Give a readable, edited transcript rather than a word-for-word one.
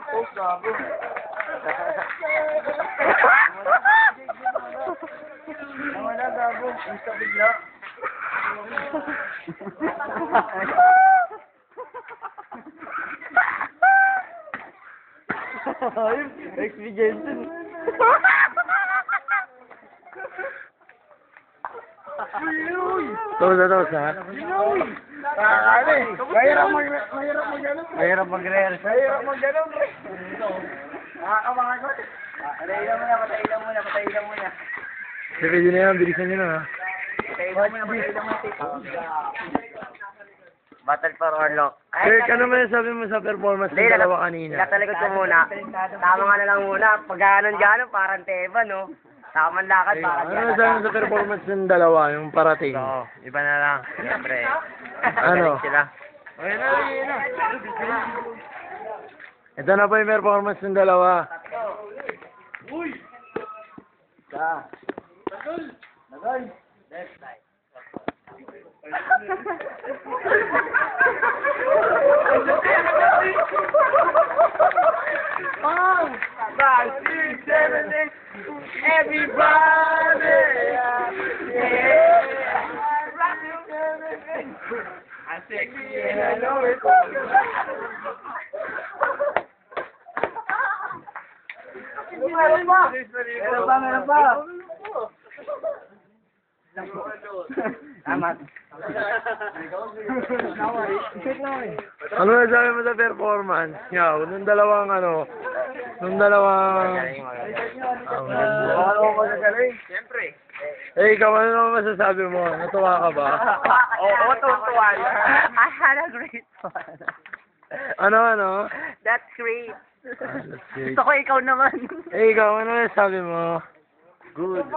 Post gago. Wala gago. Insta bigla. Ayun, experience. Tapos ha? Mahirap mag-gano'n. Mahirap mag-rehearse. Mahirap mag-gano'n, pre. Nakakamagot. Patayin lang muna. Sige, yun na yan. Bilisan nyo na ha. Patayin lang muna. Battle for Orlok. Kirk, ano man sabi mo sa performance ng dalawa kanina? Natalikod ko muna. Tama nga na lang muna. Pag ganon, parang teba, no? Tamang lakad, parang Ano sabi mo sa performance ng dalawa, yung parating? Oo, iba na lang. Siyempre. Ano? Sila. Ayun na. Ito na po yung performance ng dalawa. Nagay. Oh! 5, 6, 7, 8. Everybody! Yeah! I'm sexy and I know it. Meron pa. Tama. Ano na sabi mo sa performance? Yaw, nung dalawang Magaling. Ano ko nagaling? Siyempre. Eh, ikaw, ano naman masasabi mo? Natuwa ka ba? Oo, tuwa yan. I had a great fun. Ano? That's great. That's great. Gusto ko ikaw naman. Eh, ikaw, ano masasabi mo? Good. Good.